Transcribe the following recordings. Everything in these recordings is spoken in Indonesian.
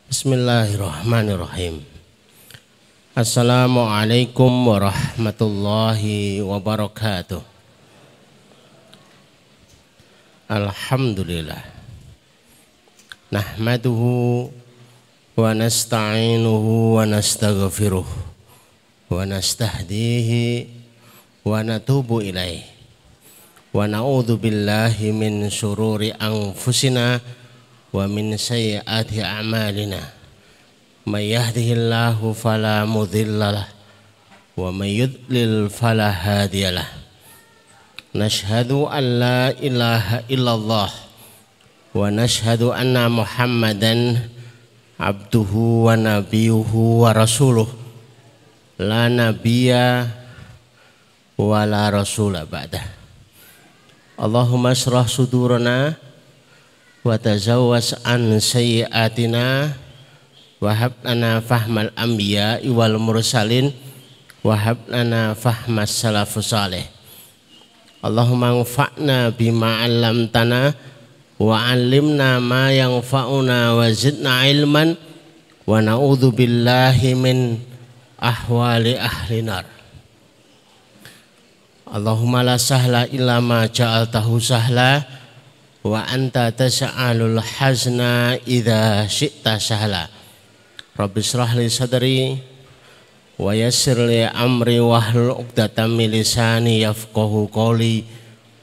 Bismillahirrahmanirrahim. Assalamualaikum warahmatullahi wabarakatuh. Alhamdulillah. Nahmaduhu wa nasta'inuhu wa nastaghfiruh wa nastahdihi wa natubu ilaih. Wa na'udzu billahi min syururi anfusina wa min sayyiati a'malina. May yahdihillahu fala mudhillalah wa may yudlil fala hadiyalah. Nashhadu an la ilaha illallah wa nashhadu anna Muhammadan abduhu wa nabiyuhu wa rasuluh. La nabiyya wa la rasula ba'dah. Allahumma shrah sudurana wa tazawwas an sayyiatina wa hab lana fahmal anbiya wal mursalin wa hab lana fahmas salafus salih. Allahumma anfa'na bima 'allamtana wa 'allimna ma yanfa'una wa zidna ilman wa na'udzu billahi min ahwali ahli nar. Allahumma la sahla illa ma ja'altahu sahla wa anta tas'alul hazna idza syi'ta sahla. Rabbi shrah li sadri wa yassir li amri wahlul 'uqdatam min lisani yafqahu qawli.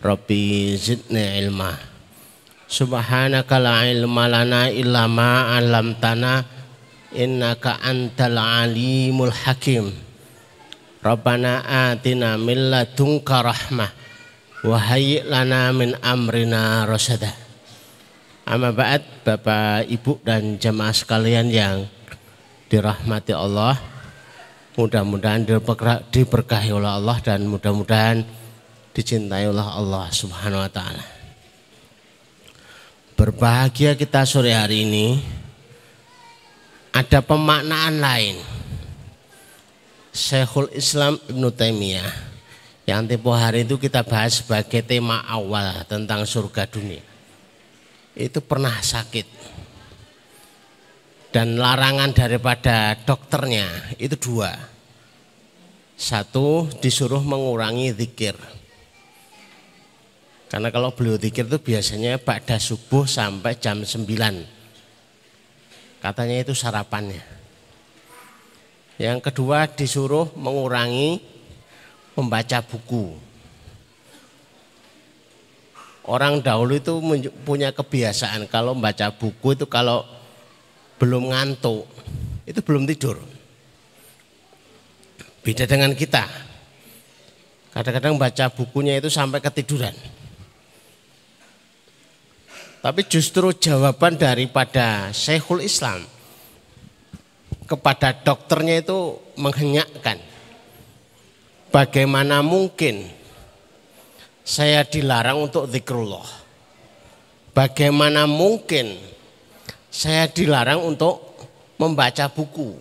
Rabbi zidni ilma. Subhanaka la ilma lana illa ma 'allamtana innaka antal alimul hakim. Rabbana atina min ladunka rahmah wa hayyi' lana min amrina rasyada. Amma ba'd, Bapak, Ibu dan jamaah sekalian yang dirahmati Allah, mudah-mudahan diberkahi oleh Allah dan mudah-mudahan dicintai oleh Allah Subhanahu wa taala. Berbahagia kita sore hari ini. Ada pemaknaan lain. Syekhul Islam Ibnu Taimiyah yang tempo hari itu kita bahas sebagai tema awal tentang surga dunia, itu pernah sakit dan larangan daripada dokternya itu dua. Satu, disuruh mengurangi zikir, karena kalau beliau zikir itu biasanya pada subuh sampai jam 9, katanya itu sarapannya. Yang kedua, disuruh mengurangi membaca buku. Orang dahulu itu punya kebiasaan kalau membaca buku itu kalau belum ngantuk itu belum tidur. Beda dengan kita. Kadang-kadang baca bukunya itu sampai ketiduran. Tapi justru jawaban daripada Syekhul Islam kepada dokternya itu menghenyakkan. Bagaimana mungkin saya dilarang untuk zikrullah? Bagaimana mungkin saya dilarang untuk membaca buku?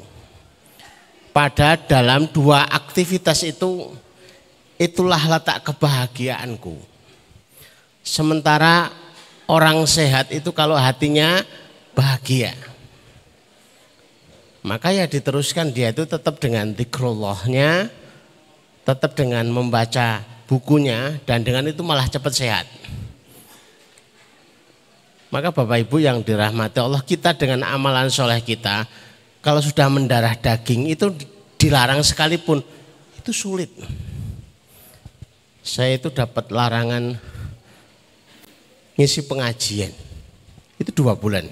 Padahal dalam dua aktivitas itu, itulah letak kebahagiaanku. Sementara orang sehat itu kalau hatinya bahagia, maka ya diteruskan dia itu tetap dengan zikrullahnya, tetap dengan membaca bukunya, dan dengan itu malah cepat sehat. Maka Bapak Ibu yang dirahmati Allah, kita dengan amalan soleh kita, kalau sudah mendarah daging itu dilarang sekalipun, itu sulit. Saya itu dapat larangan ngisi pengajian, itu 2 bulan.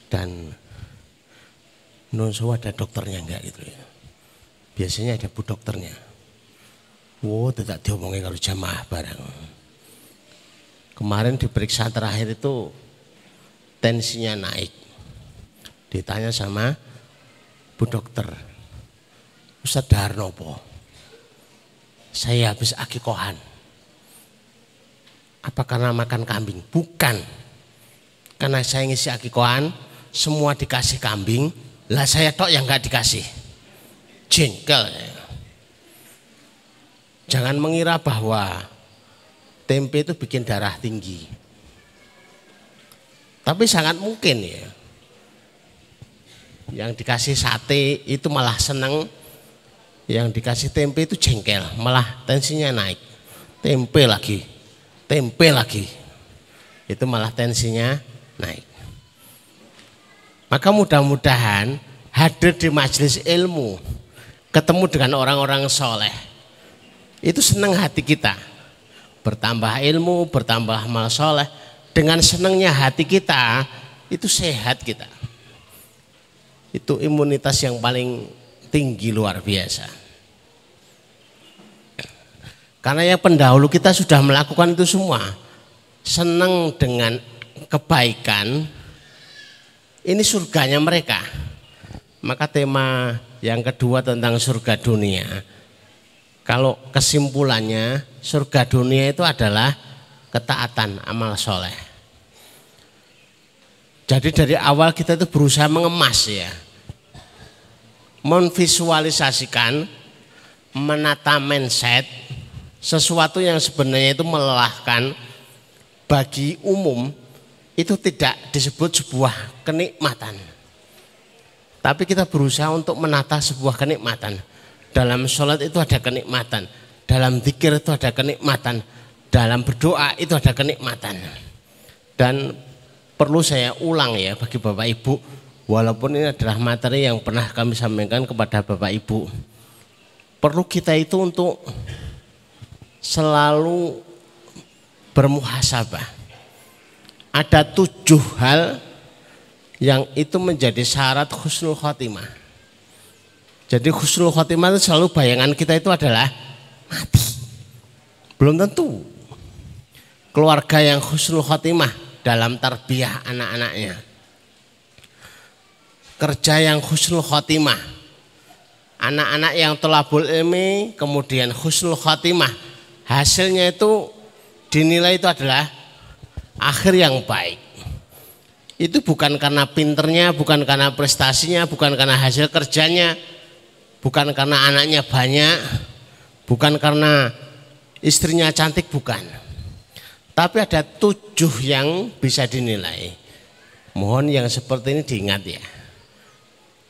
Dan nonso ada dokternya enggak gitu ya. Biasanya ada bu dokternya. Wow, tidak diomongin kalau jamaah barang. Kemarin diperiksa terakhir itu tensinya naik. Ditanya sama bu dokter, Ustadz Darnopo, saya habis akikohan. Apa karena makan kambing? Bukan. Karena saya ngisi akikohan, semua dikasih kambing. Lah saya tok yang nggak dikasih, jengkel. Jangan mengira bahwa tempe itu bikin darah tinggi. Tapi sangat mungkin ya. Yang dikasih sate itu malah seneng, yang dikasih tempe itu jengkel, malah tensinya naik. Tempe lagi, itu malah tensinya naik. Maka mudah-mudahan hadir di majelis ilmu, ketemu dengan orang-orang soleh, itu senang hati kita. Bertambah ilmu, bertambah amal soleh, dengan senangnya hati kita, itu sehat kita. Itu imunitas yang paling tinggi luar biasa. Karena yang pendahulu kita sudah melakukan itu semua. Senang dengan kebaikan, ini surganya mereka. Maka tema yang kedua tentang surga dunia. Kalau kesimpulannya surga dunia itu adalah ketaatan amal soleh. Jadi dari awal kita itu berusaha mengemas ya. Memvisualisasikan, menata mindset, sesuatu yang sebenarnya itu melelahkan bagi umum itu tidak disebut sebuah kenikmatan. Tapi kita berusaha untuk menata sebuah kenikmatan. Dalam sholat itu ada kenikmatan, dalam zikir itu ada kenikmatan, dalam berdoa itu ada kenikmatan. Dan perlu saya ulang ya bagi Bapak Ibu, walaupun ini adalah materi yang pernah kami sampaikan kepada Bapak Ibu, perlu kita itu untuk selalu bermuhasabah. Ada 7 hal yang itu menjadi syarat husnul khotimah. Jadi husnul khotimah itu selalu bayangan kita itu adalah mati. Belum tentu. Keluarga yang husnul khotimah dalam tarbiyah anak-anaknya. Kerja yang husnul khotimah, anak-anak yang thalabul ilmi kemudian husnul khotimah, hasilnya itu dinilai itu adalah akhir yang baik. Itu bukan karena pinternya, bukan karena prestasinya, bukan karena hasil kerjanya, bukan karena anaknya banyak, bukan karena istrinya cantik, bukan. Tapi ada 7 yang bisa dinilai. Mohon yang seperti ini diingat ya.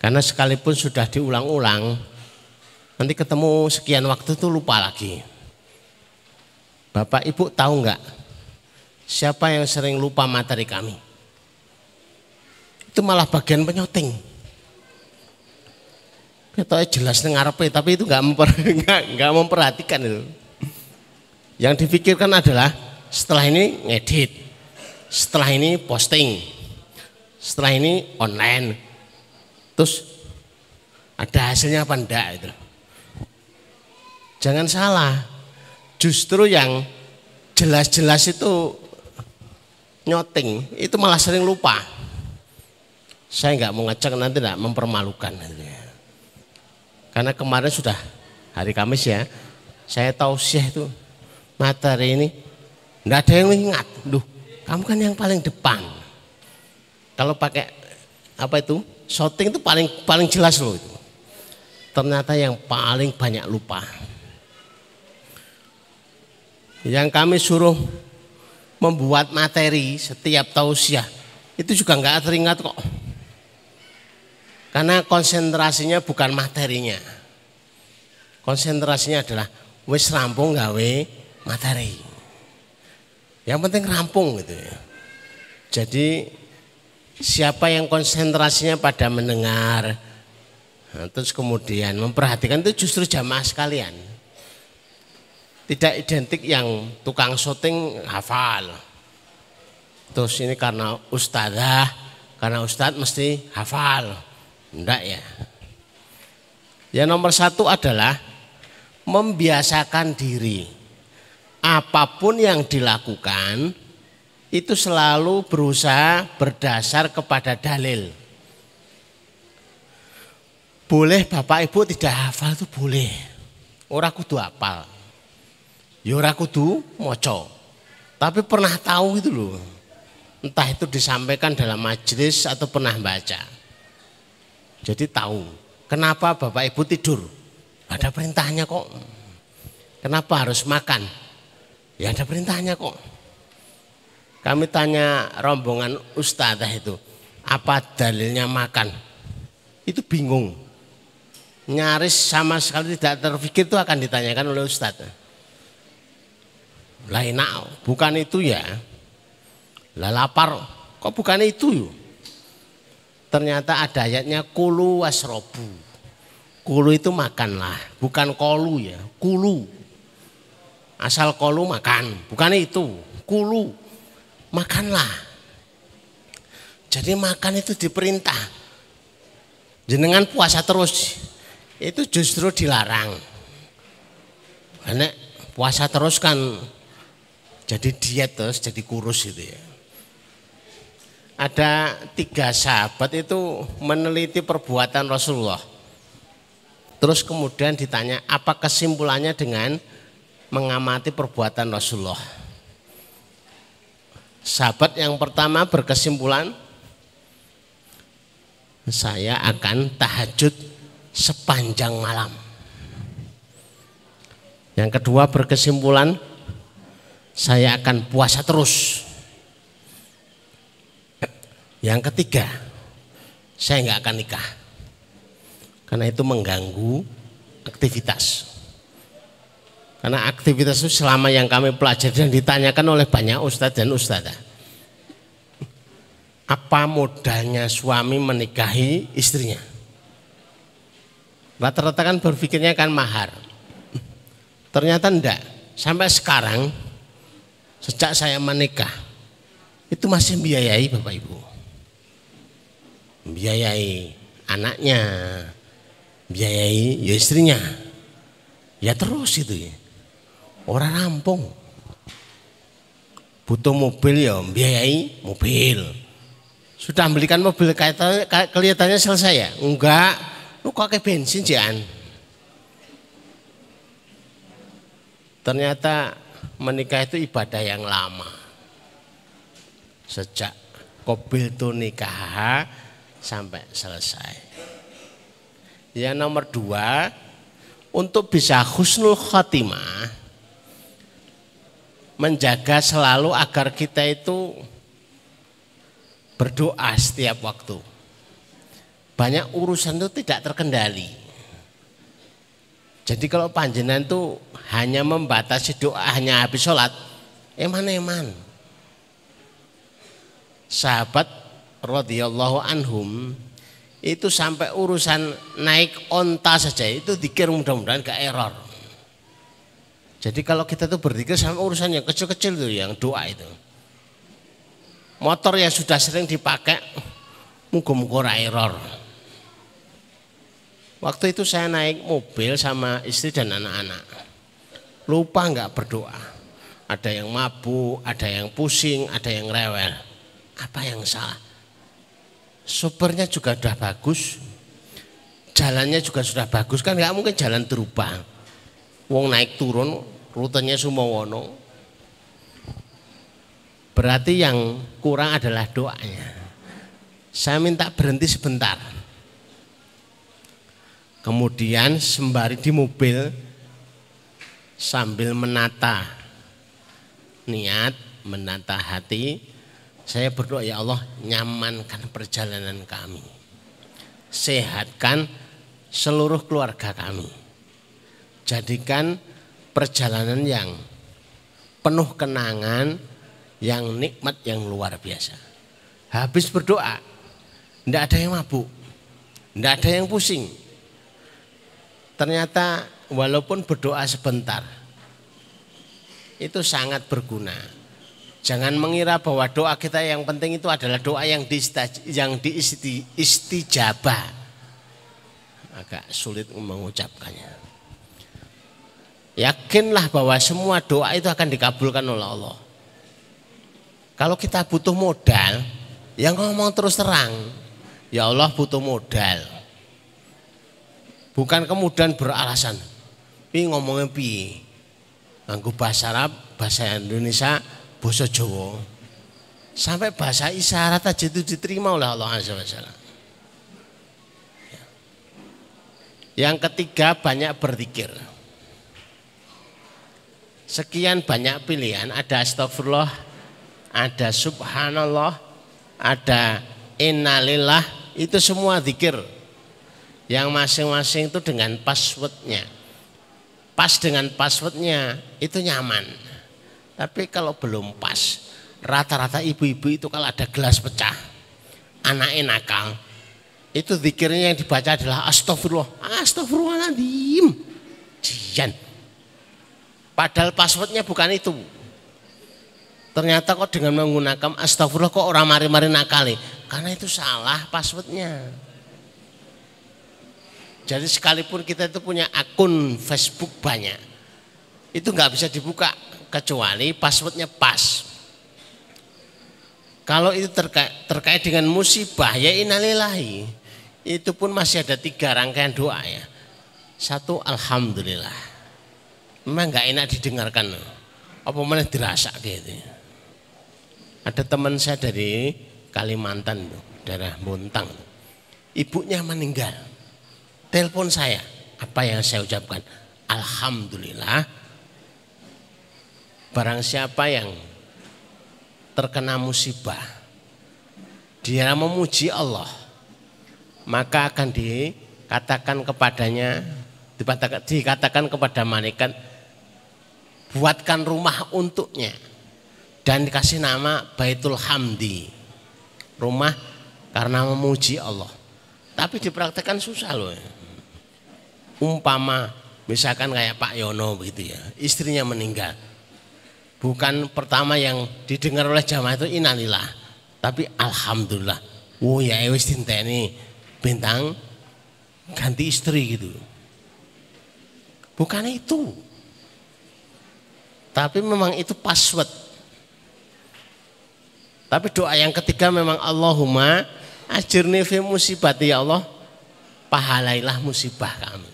Karena sekalipun sudah diulang-ulang, nanti ketemu sekian waktu itu lupa lagi. Bapak Ibu tahu enggak siapa yang sering lupa materi kami? Itu malah bagian penyoting. Kita jelas ngarepe, tapi itu enggak memperhatikan itu. Yang dipikirkan adalah setelah ini ngedit, setelah ini posting, setelah ini online. Terus ada hasilnya apa enggak itu. Jangan salah, justru yang jelas-jelas itu nyoting, itu malah sering lupa. Saya enggak mau ngecek nanti enggak mempermalukan. Karena kemarin sudah hari Kamis ya, saya tausiah itu materi ini enggak ada yang ingat. Duh, kamu kan yang paling depan. Kalau pakai apa itu? Shooting itu paling jelas loh itu. Ternyata yang paling banyak lupa. Yang kami suruh membuat materi setiap tausiah itu juga enggak teringat kok. Karena konsentrasinya bukan materinya. Konsentrasinya adalah wis rampung gawe materi. Yang penting rampung gitu ya. Jadi siapa yang konsentrasinya pada mendengar, nah, terus kemudian memperhatikan, itu justru jamaah sekalian. Tidak identik yang tukang syuting hafal. Terus ini karena ustadzah, karena ustadz mesti hafal. Enggak ya. Yang nomor 1 adalah membiasakan diri. Apapun yang dilakukan itu selalu berusaha berdasar kepada dalil. Boleh Bapak Ibu tidak hafal itu boleh. Ora kudu hafal. Ya ora kudu maca. Tapi pernah tahu itu loh. Entah itu disampaikan dalam majelis atau pernah baca. Jadi tahu. Kenapa Bapak Ibu tidur? Ada perintahnya kok. Kenapa harus makan? Ya ada perintahnya kok. Kami tanya rombongan ustadzah itu, apa dalilnya makan? Itu bingung. Nyaris sama sekali tidak terpikir itu akan ditanyakan oleh ustadz. Lah enak, bukan itu ya. Lah lapar, kok bukan itu? Ternyata ada ayatnya kulu wasrobu. Kulu itu makanlah, bukan kolu ya, kulu. Asal kolu makan, bukan itu, kulu. Makanlah. Jadi makan itu diperintah. Jenengan puasa terus, itu justru dilarang. Karena puasa terus kan jadi diet terus, jadi kurus itu ya. Ada 3 sahabat itu meneliti perbuatan Rasulullah. Terus kemudian ditanya apa kesimpulannya dengan mengamati perbuatan Rasulullah. Sahabat yang pertama berkesimpulan, saya akan tahajud sepanjang malam. Yang kedua berkesimpulan, saya akan puasa terus. Yang ketiga, saya nggak akan nikah karena itu mengganggu aktivitas. Karena aktivitas itu selama yang kami pelajari dan ditanyakan oleh banyak ustadz dan ustadzah. Apa modalnya suami menikahi istrinya? Rata-rata kan berpikirnya kan mahar. Ternyata enggak. Sampai sekarang sejak saya menikah itu masih membiayai Bapak Ibu. Membiayai anaknya, biayai ya istrinya. Ya terus itu ya. Orang rampung. Butuh mobil ya biayai mobil. Sudah belikan mobil kelihatannya selesai ya? Enggak. Lu kok kayak bensin jangan. Ternyata menikah itu ibadah yang lama. Sejak qabil tu nikah sampai selesai. Yang nomor 2, untuk bisa husnul khotimah, menjaga selalu agar kita itu berdoa setiap waktu. Banyak urusan itu tidak terkendali. Jadi kalau panjenengan itu hanya membatasi doa hanya habis sholat, eman-eman. Sahabat radhiyallahu anhum itu sampai urusan naik onta saja itu dikir mudah-mudahan gak error. Jadi kalau kita tuh berzikir sama urusan yang kecil-kecil tuh yang doa itu. Motor yang sudah sering dipakai muga-muga ora error. Waktu itu saya naik mobil sama istri dan anak-anak. Lupa enggak berdoa. Ada yang mabuk, ada yang pusing, ada yang rewel. Apa yang salah? Sopirnya juga sudah bagus. Jalannya juga sudah bagus kan enggak mungkin jalan terubah. Wong naik turun rutenya Sumowono. Berarti yang kurang adalah doanya. Saya minta berhenti sebentar. Kemudian sembari di mobil sambil menata niat, menata hati, saya berdoa ya Allah nyamankan perjalanan kami. Sehatkan seluruh keluarga kami. Jadikan perjalanan yang penuh kenangan, yang nikmat, yang luar biasa. Habis berdoa, tidak ada yang mabuk, tidak ada yang pusing. Ternyata walaupun berdoa sebentar, itu sangat berguna. Jangan mengira bahwa doa kita yang penting itu adalah doa yang istijabah. Agak sulit mengucapkannya. Yakinlah bahwa semua doa itu akan dikabulkan oleh Allah. Kalau kita butuh modal, ya ngomong terus terang. Ya Allah butuh modal. Bukan kemudian beralasan. Pi ngomongnya pi. Nganggo bahasa Arab, bahasa Indonesia, bahasa Jawa. Sampai bahasa isyarat aja itu diterima oleh Allah Azza wa Jalla. Yang ketiga banyak berzikir. Sekian banyak pilihan, ada astagfirullah, ada subhanallah, ada innalillah, itu semua zikir yang masing-masing itu dengan passwordnya. Pas dengan passwordnya itu nyaman. Tapi kalau belum pas, rata-rata ibu-ibu itu kalau ada gelas pecah, anaknya nakal, itu zikirnya yang dibaca adalah astagfirullah, astagfirullahaladzim. Jian. Padahal passwordnya bukan itu. Ternyata kok dengan menggunakan astagfirullah kok orang mari-mari nakali, karena itu salah passwordnya. Jadi sekalipun kita itu punya akun Facebook banyak, itu nggak bisa dibuka kecuali passwordnya pas. Kalau itu terkait dengan musibah, ya innalillahi, itu pun masih ada 3 rangkaian doa ya. 1, alhamdulillah. Memang nggak enak didengarkan, apa mana dirasa gitu. Ada teman saya dari Kalimantan, daerah Muntang, ibunya meninggal. Telepon saya, apa yang saya ucapkan? Alhamdulillah. Barang siapa yang terkena musibah, dia memuji Allah, maka akan dikatakan kepadanya, dikatakan kepada malaikat, buatkan rumah untuknya dan dikasih nama Baitul Hamdi, rumah karena memuji Allah. Tapi dipraktekkan susah loh. Umpama misalkan kayak Pak Yono begitu ya, istrinya meninggal, bukan pertama yang didengar oleh jamaah itu innalillah, tapi alhamdulillah. Oh ya wis dinteni bintang ganti istri gitu. Bukan itu. Tapi memang itu password. Tapi doa yang ketiga memang Allahumma ajirni fi musibati, ya Allah, pahalailah musibah kami.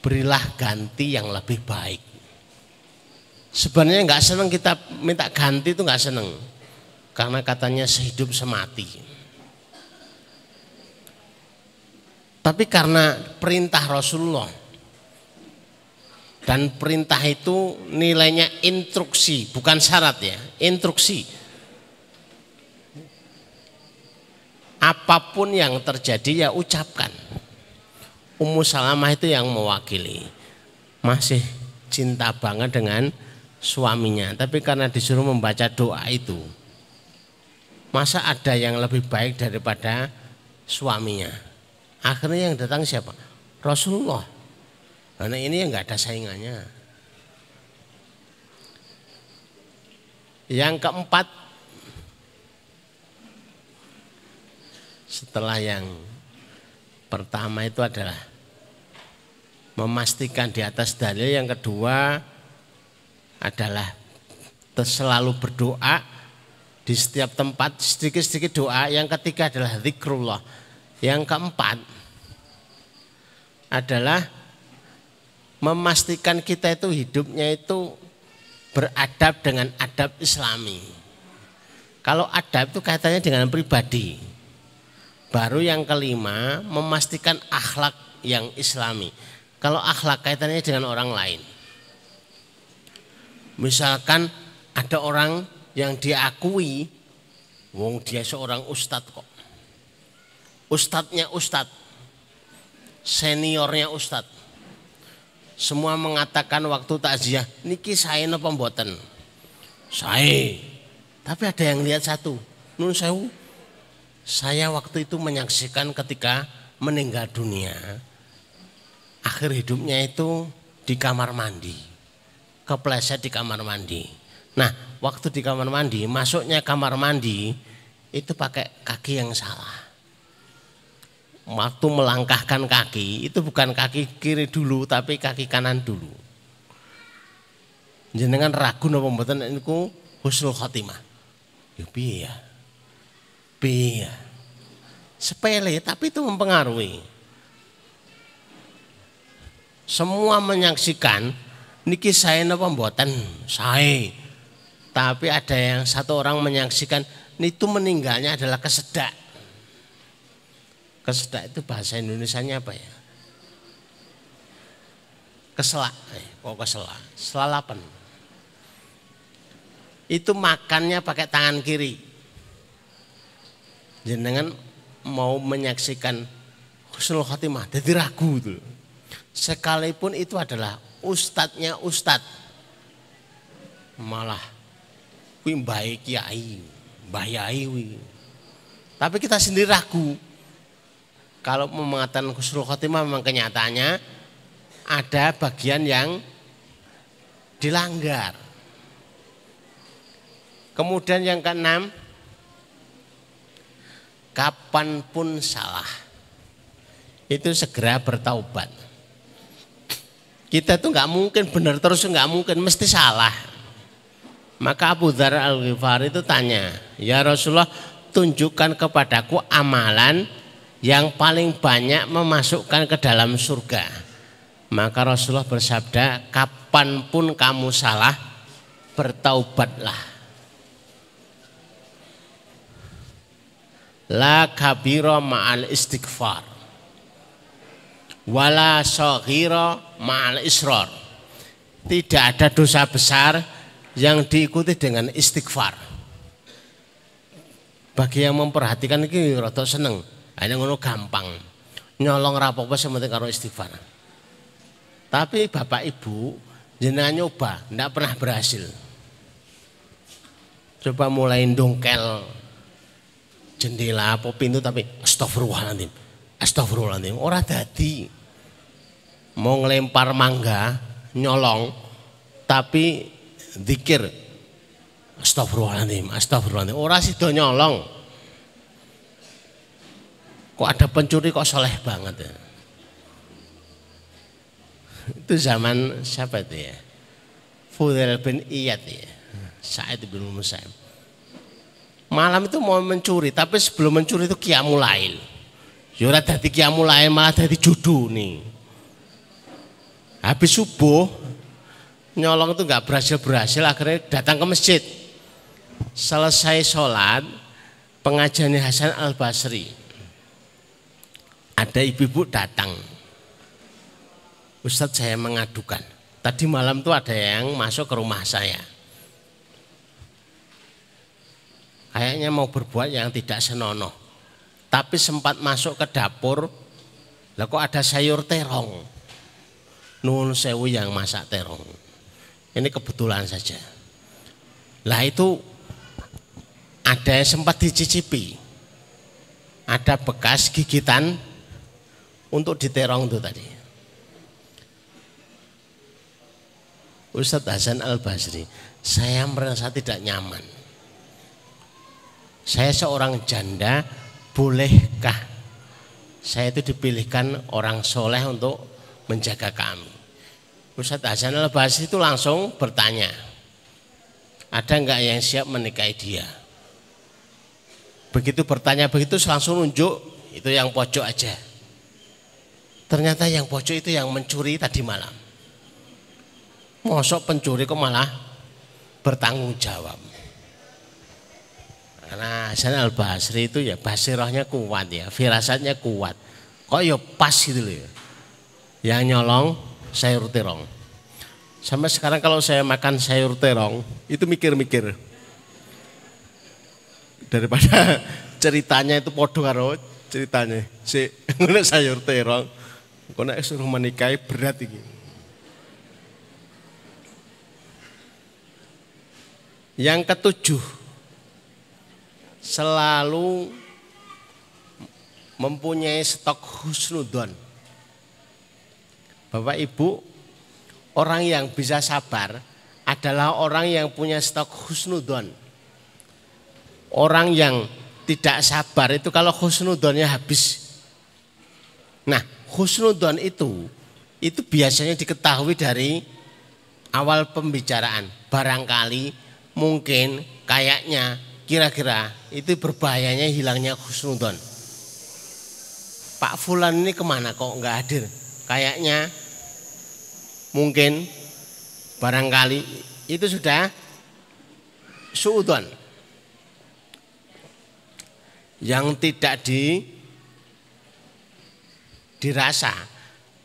Berilah ganti yang lebih baik. Sebenarnya nggak seneng kita minta ganti, itu nggak seneng, karena katanya sehidup semati. Tapi karena perintah Rasulullah, dan perintah itu nilainya instruksi, bukan syarat ya, instruksi. Apapun yang terjadi ya ucapkan. Ummu Salamah itu yang mewakili, masih cinta banget dengan suaminya, tapi karena disuruh membaca doa itu, masa ada yang lebih baik daripada suaminya? Akhirnya yang datang siapa? Rasulullah. Karena ini yang nggak ada saingannya. Yang keempat, setelah yang pertama itu adalah memastikan di atas dalil, yang kedua adalah selalu berdoa di setiap tempat, sedikit-sedikit doa, yang ketiga adalah zikrullah, yang keempat adalah memastikan kita itu hidupnya itu beradab dengan adab Islami. Kalau adab itu kaitannya dengan pribadi. Baru yang kelima, memastikan akhlak yang Islami. Kalau akhlak kaitannya dengan orang lain. Misalkan ada orang yang diakui, wong dia seorang ustadz kok. Ustadznya ustadz, seniornya ustadz. Semua mengatakan waktu takziah, niki saya napa mboten? Saya. Tapi ada yang lihat satu, nun sewu. Saya waktu itu menyaksikan ketika meninggal dunia, akhir hidupnya itu di kamar mandi, kepleset di kamar mandi. Nah, waktu di kamar mandi, masuknya kamar mandi itu pakai kaki yang salah. Waktu melangkahkan kaki itu bukan kaki kiri dulu, tapi kaki kanan dulu. Jenengan ragu napa mboten niku husnul khotimah? Ya piye ya? Piye? Sepele tapi itu mempengaruhi. Semua menyaksikan niki saya napa mboten? Saya. Tapi ada yang satu orang menyaksikan itu meninggalnya adalah kesedak. Kesedak itu bahasa Indonesianya apa ya? Keselak. Kok keselak? Selalapan. itu makannya pakai tangan kiri. Jenengan mau menyaksikan husnul khotimah, jadi ragu itu. Sekalipun itu adalah ustadznya ustadz, malah kuwi mbae kiai, mbah yai kuwi. Tapi kita sendiri ragu. Kalau mengatakan husnul khotimah memang kenyataannya ada bagian yang dilanggar. Kemudian yang keenam, kapanpun salah itu segera bertaubat. Kita tuh nggak mungkin benar terus, nggak mungkin, mesti salah. Maka Abu Dzar Al-Ghifari itu tanya, ya Rasulullah, tunjukkan kepadaku amalan yang paling banyak memasukkan ke dalam surga. Maka Rasulullah bersabda, kapanpun kamu salah, bertaubatlah. La kabira ma'al istighfar, wala shaghira ma'al israr. Tidak ada dosa besar yang diikuti dengan istighfar. Bagi yang memperhatikan ini rada seneng, hanya ngono gampang. Nyolong rapopo sementing karo istighfar. Tapi Bapak Ibu jenengan nyoba ndak pernah berhasil. Coba mulai dongkel jendela apa pintu tapi astagfirullahaladzim, astagfirullahaladzim, ora dadi. Mau ngelempar mangga nyolong tapi zikir astagfirullahaladzim, astagfirullahaladzim, ora sida nyolong. Kok ada pencuri kok soleh banget ya. Itu zaman siapa itu ya, Fudail bin Iyad ya, Sa'id bin Musayyib. Malam itu mau mencuri, tapi sebelum mencuri itu qiyamul lail. Ya ora dadi qiyamul lail, malah dadi judu nih. Habis subuh nyolong itu nggak berhasil, akhirnya datang ke masjid. Selesai sholat, pengajiannya Hasan Al Basri. Ada ibu-ibu datang. Ustadz, saya mengadukan. Tadi malam tuh ada yang masuk ke rumah saya. Kayaknya mau berbuat yang tidak senonoh, tapi sempat masuk ke dapur, lah kok ada sayur terong. Nuwun sewu yang masak terong. Ini kebetulan saja. Lah itu ada yang sempat dicicipi, ada bekas gigitan untuk diterong itu tadi. Ustadz Hasan Al Basri, saya merasa tidak nyaman. Saya seorang janda, bolehkah saya itu dipilihkan orang soleh untuk menjaga kami? Ustadz Hasan Al Basri itu langsung bertanya, ada enggak yang siap menikahi dia? Begitu bertanya begitu langsung nunjuk, itu yang pojok aja. Ternyata yang pojok itu yang mencuri tadi malam. Mosok pencuri kok malah bertanggung jawab. Karena Hasan Al Basri itu ya basirahnya kuat ya, firasatnya kuat. Kok ya pas gitu loh ya. Yang nyolong sayur terong. Sampai sekarang kalau saya makan sayur terong itu mikir-mikir. Daripada ceritanya itu podo karo ceritanya. Si sayur terong, kok nek suruh menikahi berat iki. Yang ketujuh, selalu mempunyai stok husnudzon. Bapak Ibu, orang yang bisa sabar adalah orang yang punya stok husnudzon. Orang yang tidak sabar itu kalau husnudzonnya habis. Nah, husnudzon itu biasanya diketahui dari awal pembicaraan. Barangkali, mungkin, kayaknya, kira-kira itu berbahayanya hilangnya husnudzon. Pak Fulan ini kemana kok nggak hadir? Kayaknya, mungkin, barangkali itu sudah suudzon. Yang tidak dirasa.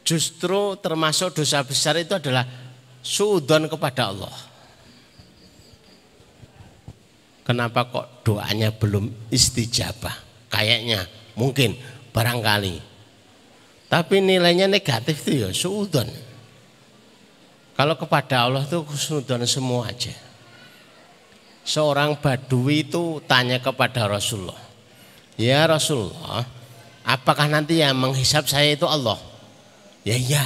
Justru termasuk dosa besar itu adalah suudzon kepada Allah. kenapa kok doanya belum istijabah? Kayaknya, mungkin, barangkali. Tapi nilainya negatif itu ya suudzon. Kalau kepada Allah itu husnudzon semua aja. Seorang Badui itu tanya kepada Rasulullah, ya Rasulullah, apakah nanti yang menghisab saya itu Allah? Ya iya.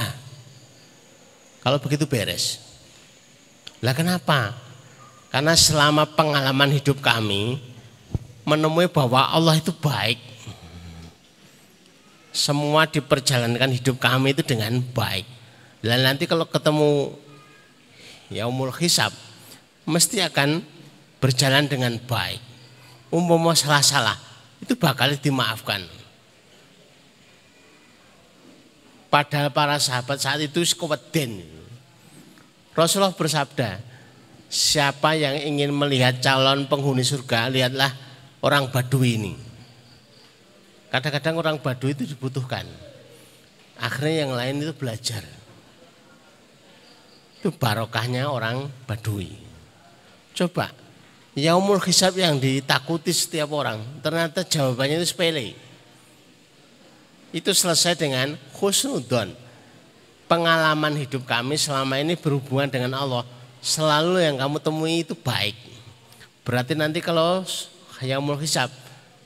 Kalau begitu beres. Lah kenapa? Karena selama pengalaman hidup kami menemui bahwa Allah itu baik. Semua diperjalankan hidup kami itu dengan baik. Dan nanti kalau ketemu yaumul hisab mesti akan berjalan dengan baik. Umpama salah-salah itu bakal dimaafkan. Padahal para sahabat saat itu sekeweden. Rasulullah bersabda, siapa yang ingin melihat calon penghuni surga, lihatlah orang Badui ini. Kadang-kadang orang Badui itu dibutuhkan. Akhirnya yang lain itu belajar. Itu barokahnya orang Badui. Coba, yaumul hisab yang ditakuti setiap orang, ternyata jawabannya itu sepele. Itu selesai dengan husnudzon. Pengalaman hidup kami selama ini berhubungan dengan Allah, selalu yang kamu temui itu baik. Berarti nanti kalau yaumul hisab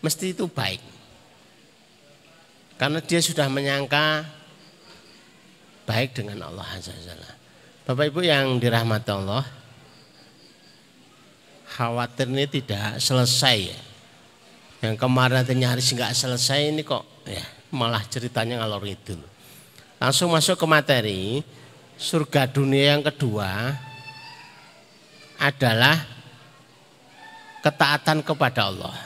mesti itu baik. Karena dia sudah menyangka baik dengan Allah Azza wa Jalla. Bapak Ibu yang dirahmati Allah, khawatir ini tidak selesai ya. Yang kemarin nyaris nggak selesai ini kok ya malah ceritanya ngalor ngidul. Langsung masuk ke materi. Surga dunia yang kedua adalah ketaatan kepada Allah.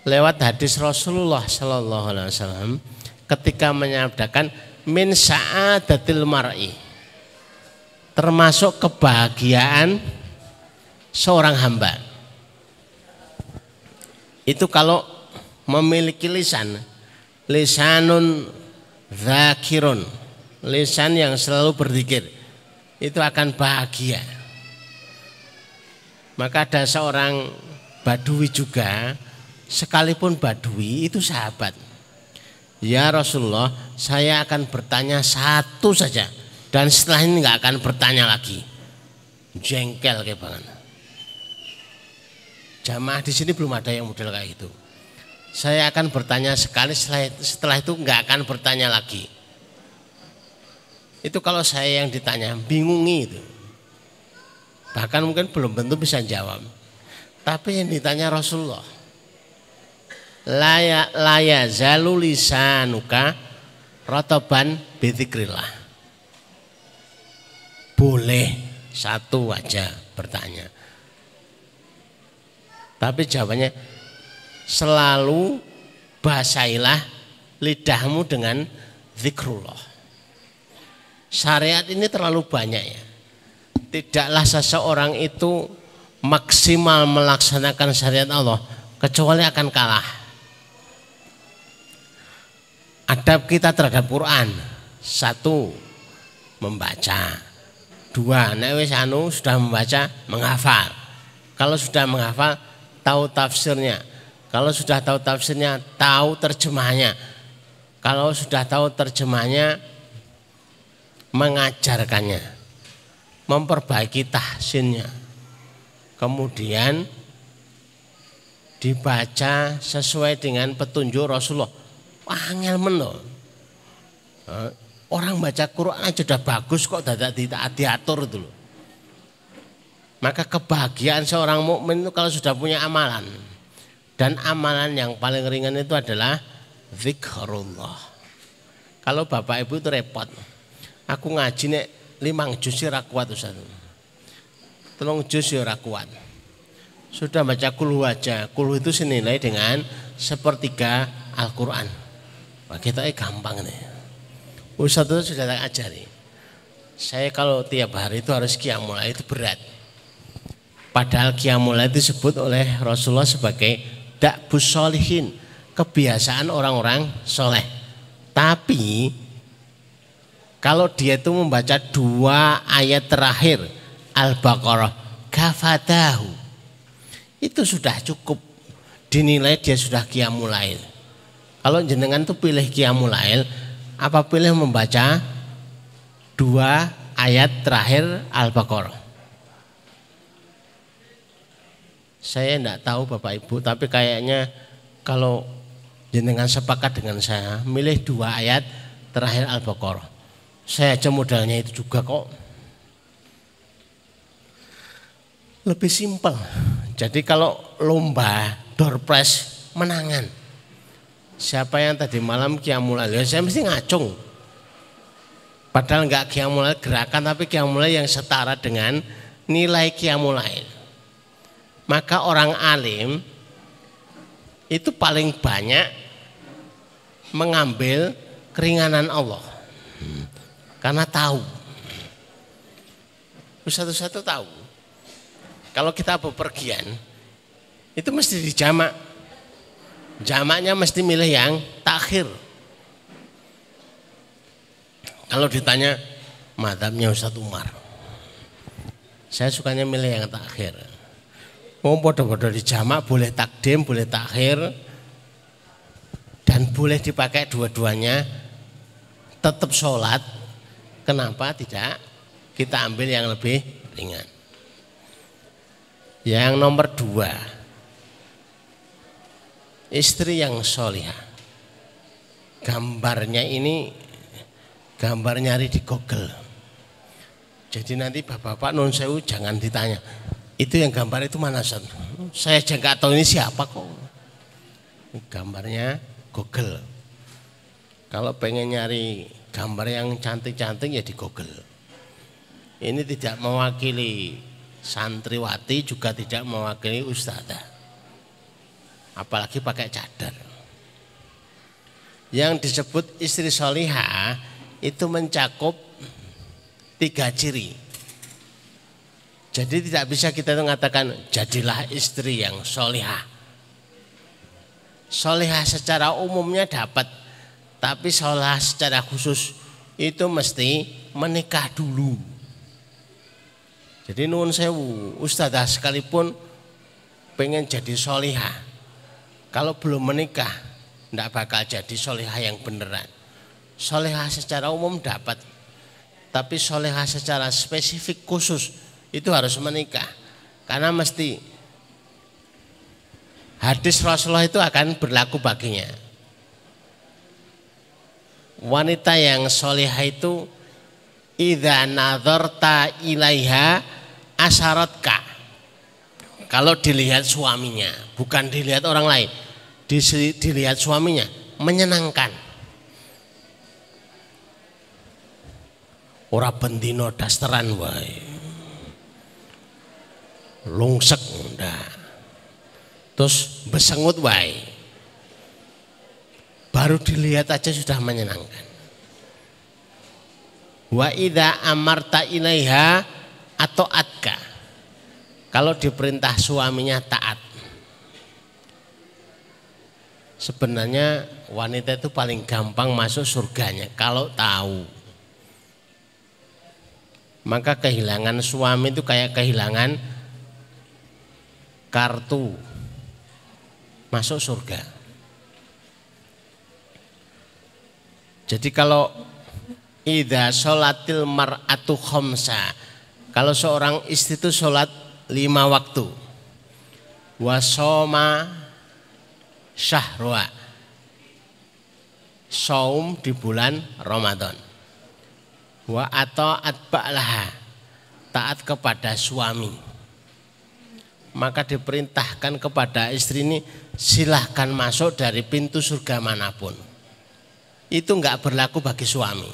Lewat hadis Rasulullah Sallallahu Alaihi Wasallam ketika menyabdakan min sa'adatil mar'i, termasuk kebahagiaan seorang hamba itu kalau memiliki lisanun dzakirun, lisan yang selalu berzikir, itu akan bahagia. Maka ada seorang Badui juga, sekalipun Badui itu sahabat. Ya Rasulullah, saya akan bertanya satu saja dan setelah ini nggak akan bertanya lagi. Jengkel kayak banget. Jamaah di sini belum ada yang model kayak gitu. Saya akan bertanya sekali, setelah itu nggak akan bertanya lagi. Itu kalau saya yang ditanya, bingungi itu. Bahkan mungkin belum tentu bisa jawab. Tapi yang ditanya Rasulullah, laya zalu lisanuka rotoban bidzikrillah. Boleh satu aja bertanya. Tapi jawabannya selalu basailah lidahmu dengan zikrullah. Syariat ini terlalu banyak ya. Tidaklah seseorang itu maksimal melaksanakan syariat Allah kecuali akan kalah. Adab kita terhadap Quran, satu, membaca. Dua, nek wis sudah membaca, menghafal. Kalau sudah menghafal, tahu tafsirnya. Kalau sudah tahu tafsirnya, tahu terjemahnya. Kalau sudah tahu terjemahnya, mengajarkannya, memperbaiki tahsinnya. Kemudian dibaca sesuai dengan petunjuk Rasulullah. Angel men loh. Orang baca Quran aja udah bagus kok dadak diatur itu loh. Maka kebahagiaan seorang mukmin itu kalau sudah punya amalan. Dan amalan yang paling ringan itu adalah zikrullah. Kalau Bapak Ibu itu repot. Aku ngaji nek 5 juz ora kuat Ustaz. 3 juz ora kuat. Sudah baca kulhu aja. Kulhu itu senilai dengan 1/3 Al-Quran. Wah, kita gampang nih. Ustaz itu sudah tak ajari. Saya kalau tiap hari itu harus qiyamul lail, itu berat. Padahal qiyamul lail disebut oleh Rasulullah sebagai da'bus sholihin, kebiasaan orang-orang soleh. Tapi kalau dia itu membaca 2 ayat terakhir Al-Baqarah, kafatahu, itu sudah cukup dinilai dia sudah qiyamul lail. Kalau jenengan tuh pilih qiyamul lail, apa pilih membaca 2 ayat terakhir Al-Baqarah? Saya enggak tahu Bapak Ibu, tapi kayaknya kalau jenengan sepakat dengan saya, milih 2 ayat terakhir Al-Baqarah. Saya aja modalnya itu juga kok. Lebih simpel. Jadi kalau lomba door prize menangan, siapa yang tadi malam qiyamul lail, saya mesti ngacung. Padahal enggak qiyamul lail gerakan, tapi qiyamul lail yang setara dengan nilai qiyamul lail. Maka orang alim itu paling banyak mengambil keringanan Allah. Karena tahu. Satu-satu tahu. Kalau kita bepergian, itu mesti dijamak. Jamaknya mesti milih yang takhir. Kalau ditanya madzhabnya Ustadz Umar, saya sukanya milih yang takhir. Mau bodoh-bodoh dijamak, boleh takdim, boleh takhir, dan boleh dipakai dua-duanya, tetap sholat. Kenapa tidak kita ambil yang lebih ringan? Yang nomor 2, istri yang sholihah. Gambarnya ini gambar nyari di Google. Jadi nanti bapak-bapak nun sewu jangan ditanya, itu yang gambar itu mana Son? Saya aja nggak tahu ini siapa kok. Gambarnya Google. Kalau pengen nyari gambar yang cantik-cantik ya di Google. Ini tidak mewakili santriwati, juga tidak mewakili ustadzah. Apalagi pakai cadar. Yang disebut istri sholihah itu mencakup 3 ciri. Jadi tidak bisa kita mengatakan jadilah istri yang sholihah. Sholihah secara umumnya dapat, tapi sholihah secara khusus itu mesti menikah dulu. Jadi nuwun sewu, ustadzah sekalipun pengen jadi sholihah, kalau belum menikah tidak bakal jadi sholihah yang beneran. Sholihah secara umum dapat, tapi sholihah secara spesifik khusus itu harus menikah. Karena mesti hadis Rasulullah itu akan berlaku baginya. Wanita yang sholihah itu idza nadharta ilaiha asyaratka. Kalau dilihat suaminya, bukan dilihat orang lain, dilihat suaminya menyenangkan. Ora bendino dasteran wae. Lungsek ndak. Terus besengut wae. Baru dilihat aja sudah menyenangkan. Wa idza amarta ilaiha atau atka. Kalau diperintah suaminya taat. Sebenarnya wanita itu paling gampang masuk surganya kalau tahu. Maka kehilangan suami itu kayak kehilangan kartu masuk surga. Jadi kalau idza sholatil mar'atu khamsa, kalau seorang istri itu sholat 5 waktu, wasoma syahra, saum di bulan Ramadan, wa ata'at ba'laha, taat kepada suami, maka diperintahkan kepada istri ini silahkan masuk dari pintu surga manapun. Itu enggak berlaku bagi suami.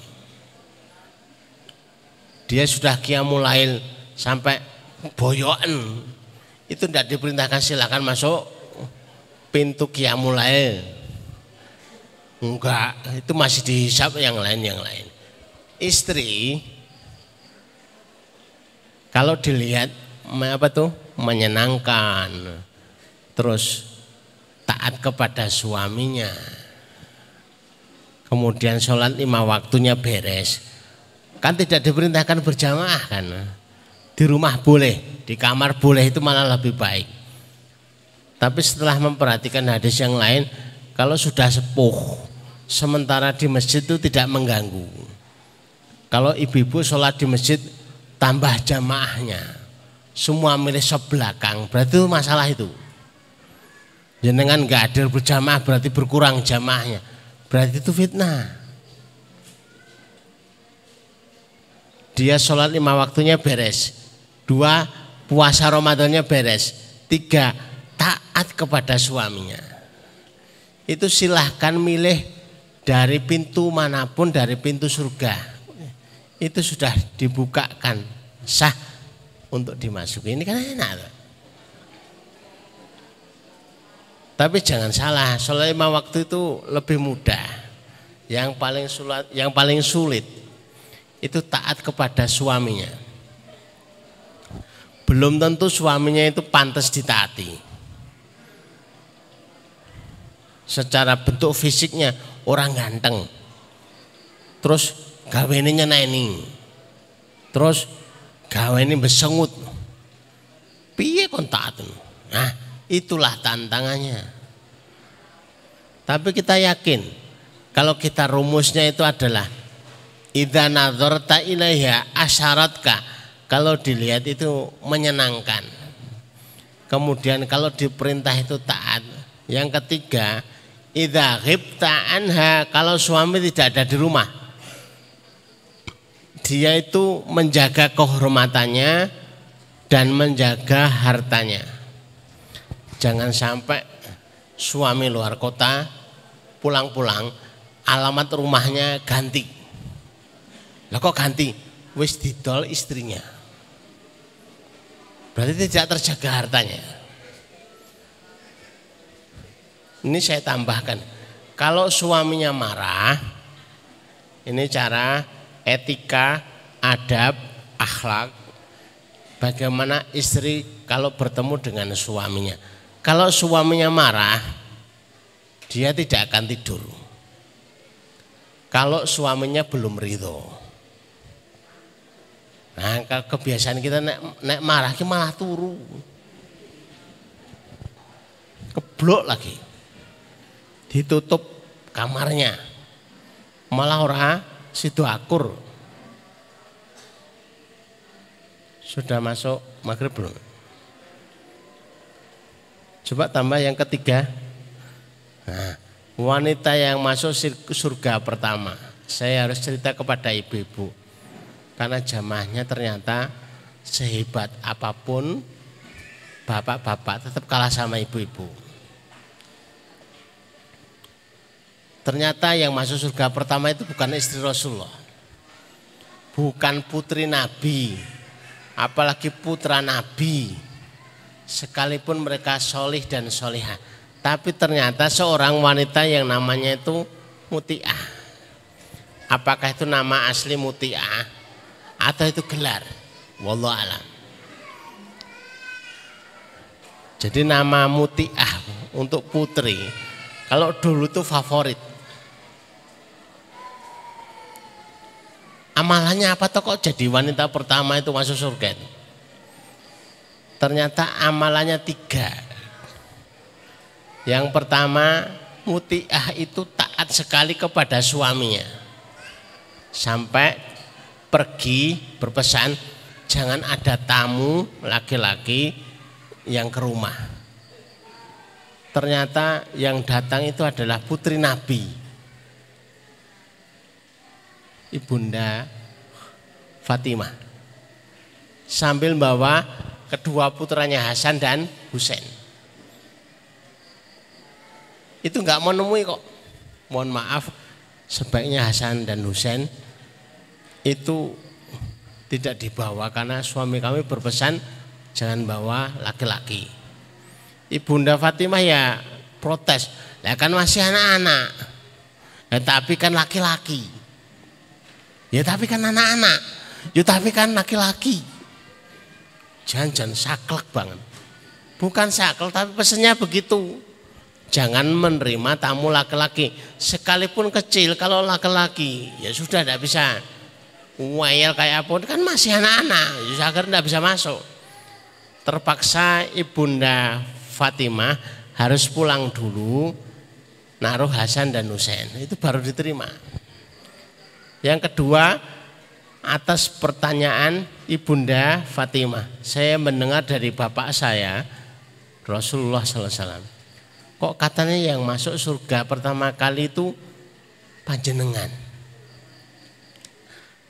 Dia sudah qiyamul lail sampai boyoan, itu tidak diperintahkan silakan masuk pintu qiyamul lail. Enggak, itu masih dihisab yang lain. Istri kalau dilihat menyenangkan, terus taat kepada suaminya, kemudian sholat 5 waktunya beres, kan tidak diperintahkan berjamaah kan. Di rumah boleh, di kamar boleh, itu malah lebih baik. Tapi setelah memperhatikan hadis yang lain, kalau sudah sepuh sementara di masjid itu tidak mengganggu. Kalau ibu-ibu sholat di masjid tambah jamaahnya, semua milih sebelakang, berarti itu masalah itu. Jenengan nggak hadir berjamaah berarti berkurang jamaahnya, berarti itu fitnah. Dia sholat 5 waktunya beres, 2 puasa Ramadannya beres, 3 taat kepada suaminya. Itu silahkan milih dari pintu manapun, dari pintu surga. Itu sudah dibukakan, sah untuk dimasuki. Ini kan enak. Tapi jangan salah, sholat 5 waktu itu lebih mudah. Yang paling sulit itu taat kepada suaminya. Belum tentu suaminya itu pantas ditaati. Secara bentuk fisiknya orang ganteng, terus gawe ini nyeneni, terus gawe ini besengut, piye kon taat? Nah, itulah tantangannya. Tapi kita yakin kalau kita rumusnya itu adalah idza nadzarta ilaiha asyaratka, kalau dilihat itu menyenangkan. Kemudian kalau diperintah itu taat. Yang ketiga, idza ghibta anha, kalau suami tidak ada di rumah, dia itu menjaga kehormatannya dan menjaga hartanya. Jangan sampai suami luar kota pulang-pulang alamat rumahnya ganti. Lah kok ganti? Wis didol istrinya. Berarti tidak terjaga hartanya. Ini saya tambahkan, kalau suaminya marah, ini cara etika, adab, akhlak, bagaimana istri kalau bertemu dengan suaminya. Kalau suaminya marah, dia tidak akan tidur. Kalau suaminya belum ridho. Nah, kebiasaan kita nek marah kita malah turu. Keblok lagi. Ditutup kamarnya, malah orang situ akur. Sudah masuk maghrib belum? Coba tambah yang ketiga. Nah, wanita yang masuk surga pertama. Saya harus cerita kepada ibu-ibu, karena jamaahnya ternyata sehebat apapun bapak-bapak tetap kalah sama ibu-ibu. Ternyata yang masuk surga pertama itu bukan istri Rasulullah, bukan putri Nabi, apalagi putra Nabi, sekalipun mereka solih dan solihah. Tapi ternyata seorang wanita yang namanya itu Muti'ah. Apakah itu nama asli Muti'ah atau itu gelar? Wallahu a'lam. Jadi nama Muti'ah untuk putri, kalau dulu itu favorit. Amalannya apa toh kok jadi wanita pertama itu masuk surga? Ternyata amalannya 3. Yang pertama, Muti'ah itu taat sekali kepada suaminya. Sampai pergi berpesan, jangan ada tamu laki-laki yang ke rumah. Ternyata yang datang itu adalah putri Nabi, Ibunda Fatimah, sambil membawa kedua putranya Hasan dan Husain. Itu nggak mau nemui kok. Mohon maaf, sebaiknya Hasan dan Husain itu tidak dibawa karena suami kami berpesan jangan bawa laki-laki. Ibunda Fatimah ya protes, ya kan masih anak-anak, ya tapi kan laki-laki. Ya tapi kan anak-anak, ya tapi kan laki-laki. Jangan saklek banget. Bukan saklek tapi pesannya begitu. Jangan menerima tamu laki-laki, sekalipun kecil. Kalau laki-laki ya sudah tidak bisa. Wayel kayak apa kan masih anak-anak, ya agar tidak bisa masuk. Terpaksa Ibunda Fatimah harus pulang dulu naruh Hasan dan Husain, itu baru diterima. Yang kedua, atas pertanyaan Ibunda Fatimah, saya mendengar dari bapak saya Rasulullah SAW, kok katanya yang masuk surga pertama kali itu panjenengan,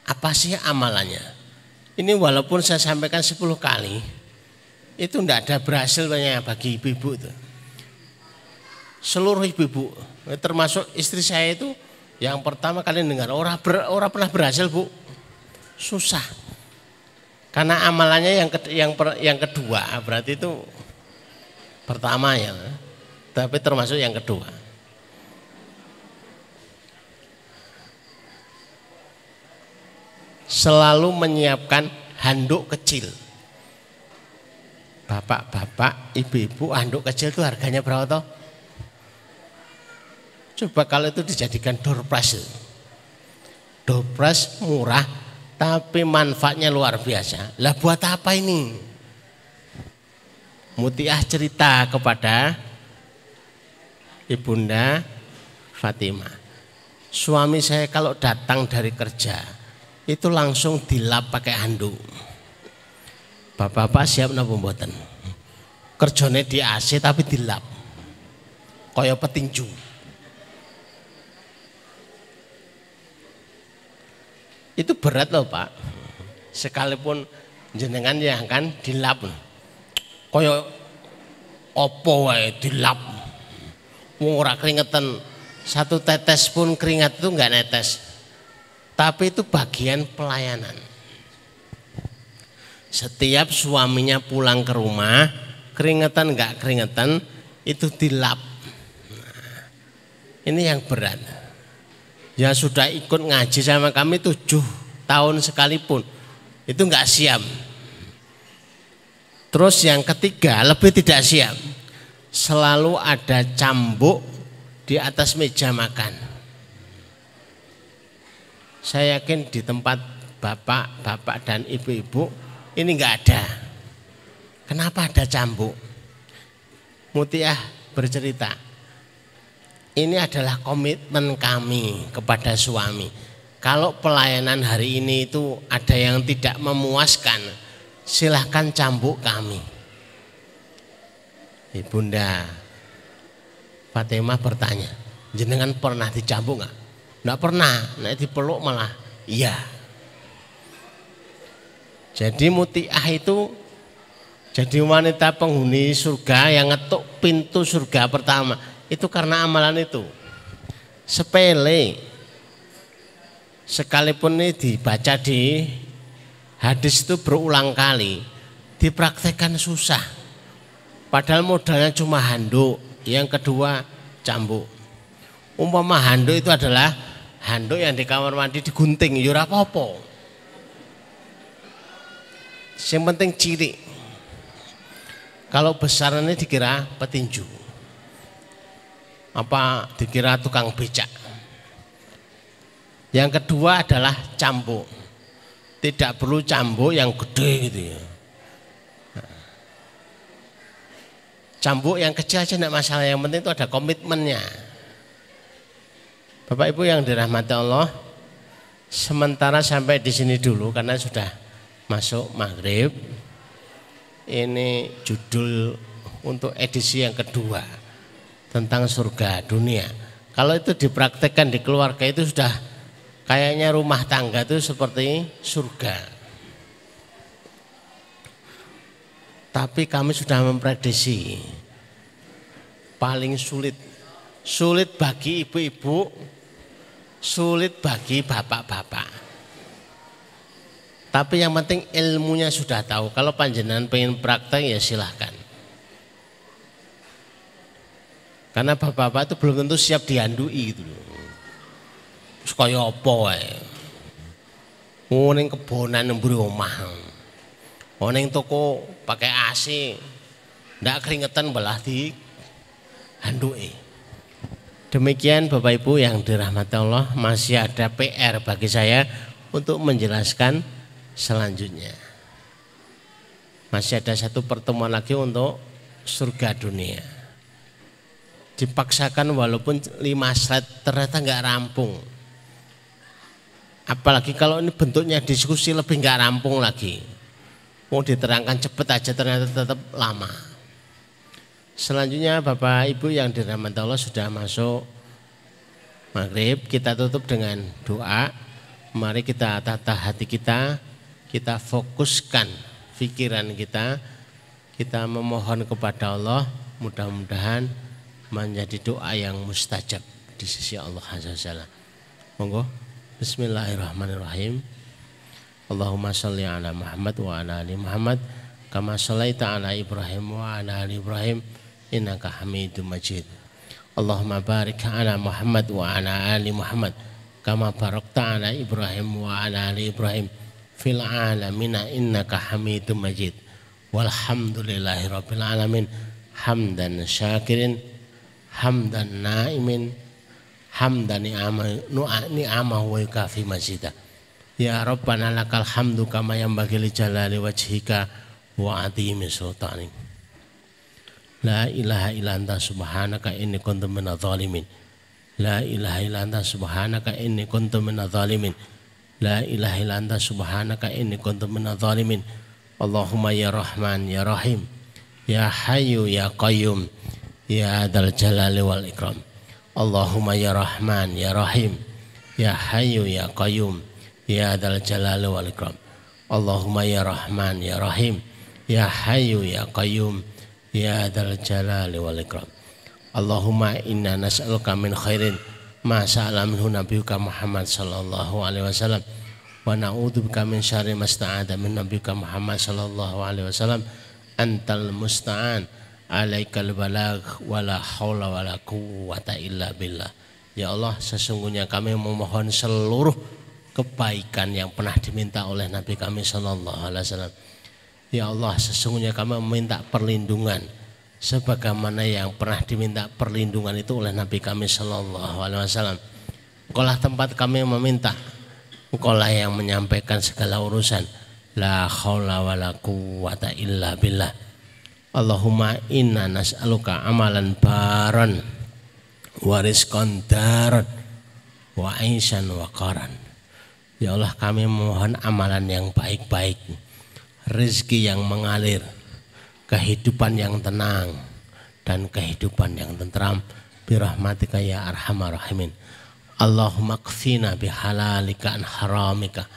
apa sih amalannya? Ini walaupun saya sampaikan 10 kali, itu tidak ada berhasilnya bagi ibu-ibu itu. Seluruh ibu-ibu, termasuk istri saya itu, yang pertama kali dengar orang pernah berhasil, Bu. Susah. Karena amalannya yang kedua, berarti itu pertama ya, tapi termasuk yang kedua. Selalu menyiapkan handuk kecil. Bapak-bapak, ibu-ibu, handuk kecil itu harganya berapa toh? Coba kalau itu dijadikan door prize. Door prize murah tapi manfaatnya luar biasa. Lah buat apa ini? Mutiah cerita kepada Ibunda Fatimah. Suami saya kalau datang dari kerja itu langsung dilap pakai handuk. Bapak-bapak siap napa mboten? Kerjane di AC tapi dilap. Kaya petinju. Itu berat loh Pak. Sekalipun jenengan yang kan dilap. Kaya opo wae dilap. Wong ora keringetan. Satu tetes pun keringat itu enggak netes. Tapi itu bagian pelayanan. Setiap suaminya pulang ke rumah, keringetan enggak keringetan, itu dilap. Nah, ini yang berat. Yang sudah ikut ngaji sama kami 7 tahun sekalipun, itu enggak siap. Terus yang ketiga lebih tidak siap. Selalu ada cambuk di atas meja makan. Saya yakin di tempat bapak-bapak dan ibu-ibu ini enggak ada. Kenapa ada cambuk? Mutiah bercerita. Ini adalah komitmen kami kepada suami. Kalau pelayanan hari ini itu ada yang tidak memuaskan, silahkan cambuk kami. Ibunda Fatimah bertanya, jenengan pernah dicambuk nggak? Nggak pernah, nek dipeluk malah iya. Jadi Mutiah itu jadi wanita penghuni surga yang ngetuk pintu surga pertama. Itu karena amalan itu. Sepele. Sekalipun ini dibaca di hadis itu berulang kali, dipraktekkan susah. Padahal modalnya cuma handuk, yang kedua cambuk. Umpama handuk itu adalah handuk yang di kamar mandi digunting, ya ora apa-apa. Yang penting cilik. Kalau besarnya dikira petinju. Apa dikira tukang becak. Yang kedua adalah cambuk. Tidak perlu cambuk yang gede gitu ya. Cambuk yang kecil aja enggak masalah, yang penting itu ada komitmennya. Bapak Ibu yang dirahmati Allah, sementara sampai di sini dulu karena sudah masuk maghrib. Ini judul untuk edisi yang kedua tentang surga dunia. Kalau itu dipraktekkan di keluarga itu sudah kayaknya rumah tangga itu seperti surga. Tapi kami sudah memprediksi paling sulit bagi ibu-ibu, sulit bagi bapak-bapak. Tapi yang penting ilmunya sudah tahu. Kalau panjenengan pengen praktek ya silahkan. Karena bapak-bapak itu belum tentu siap dihandui gitu loh. Terus kaya apa wae. Ning kebonan mburi omah. Ning toko pakai AC. Ndak keringetan belah di handuke. Demikian Bapak Ibu yang dirahmati Allah, masih ada PR bagi saya untuk menjelaskan selanjutnya. Masih ada satu pertemuan lagi untuk surga dunia. Dipaksakan walaupun 5 slide ternyata nggak rampung. Apalagi kalau ini bentuknya diskusi lebih nggak rampung lagi. Mau diterangkan cepet aja ternyata tetap lama. Selanjutnya Bapak Ibu yang dirahmati Allah sudah masuk maghrib, kita tutup dengan doa. Mari kita tata hati kita fokuskan pikiran kita memohon kepada Allah, mudah-mudahan menjadi doa yang mustajab di sisi Allah Azza wa Jalla. Monggo. Bismillahirrahmanirrahim. Allahumma sholli ala Muhammad wa ala ali Muhammad kama shallaita ala Ibrahim wa ala ali Ibrahim innaka Hamidum Majid. Allahumma barik ala Muhammad wa ala ali Muhammad kama barakta ala Ibrahim wa ala ali Ibrahim fil alamin innaka Hamidum Majid. Walhamdulillahi rabbil alamin hamdan syakirin hamdan naimin hamdan ni'amah wa kafi mazidah. Ya Rabbana lakal hamdu kama yanbaghi li jalali wajhika wa azimi sultanik. La ilaha illa anta subhanaka inni kuntu minadh dhalimin. La ilaha illa anta subhanaka inni kuntu minadh dhalimin. La ilaha illa anta subhanaka inni kuntu minadh dhalimin. Allahumma ya Rahman ya Rahim ya Hayyu ya Qayyum ya Dzal Jalali wal Ikram. Allahumma ya Rahman ya Rahim ya Hayyu ya Qayyum ya Dzal Jalali wal Ikram. Allahumma ya Rahman ya Rahim ya Hayyu ya Qayyum ya Dzal Jalali wal Ikram. Allahumma inna nas'aluka min khairin ma sa'ala minhu nabiyyuka Muhammad sallallahu alaihi wasallam wa na'udzubika min syarri ma sta'adha min nabiyyuka Muhammad sallallahu alaihi wasallam. Antal musta'an alaikal balagh wala haula wala quwwata illa billah. Ya Allah, sesungguhnya kami memohon seluruh kebaikan yang pernah diminta oleh Nabi kami sallallahu alaihi wasallam. Ya Allah, sesungguhnya kami meminta perlindungan sebagaimana yang pernah diminta perlindungan itu oleh Nabi kami sallallahu alaihi wasallam. Engkaulah tempat kami meminta, Engkaulah yang menyampaikan segala urusan. La haula wala quwwata illa billah. Allahumma inna nas'aluka amalan baran wa rizqan daran wa aisan wa qaran. Ya Allah, kami memohon amalan yang baik-baik, rezeki yang mengalir, kehidupan yang tenang dan kehidupan yang tentram birahmatika ya arhamar rahimin. Allahumma kfina bihalalika an haramika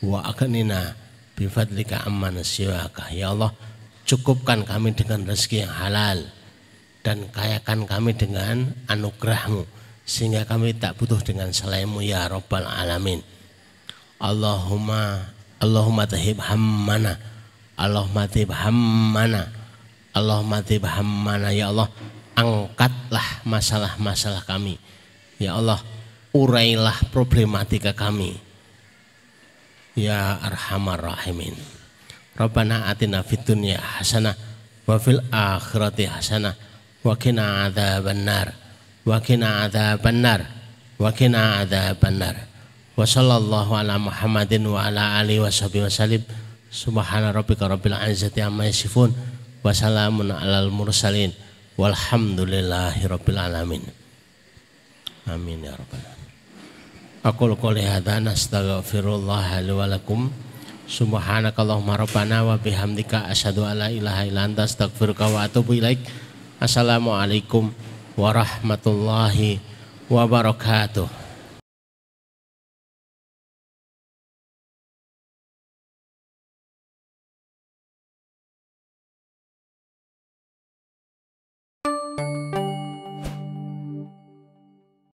wa aghnina bifadlika amman siwaka. Ya Allah, cukupkan kami dengan rezeki yang halal dan kayakan kami dengan anugerahmu sehingga kami tak butuh dengan selainmu ya Rabbal Alamin. Allahumma tahib hammana, Allahumma tahib hammana, Allahumma tahib hammana. Ya Allah, angkatlah masalah-masalah kami. Ya Allah, urailah problematika kami ya arhamar rahimin. Rabbana atina fid dunya hasanah wa fil akhirati hasanah wa qina adzabannar wa qina adzabannar wa qina adzabannar. Wa sallallahu ala Muhammadin wa ala alihi washabihi wasallim. Subhana rabbika rabbil izzati amma yasifun wa salamun alal mursalin walhamdulillahi rabbil alamin. Amin ya rabbal alamin. Aqulu qouli hadza nastaghfirullah li wa lakum. Subhanakallahumma rabbana wa bihamdika asyhadu an la ilaha illa anta astaghfiruka wa atubu ilaik. Assalamualaikum warahmatullahi wabarakatuh.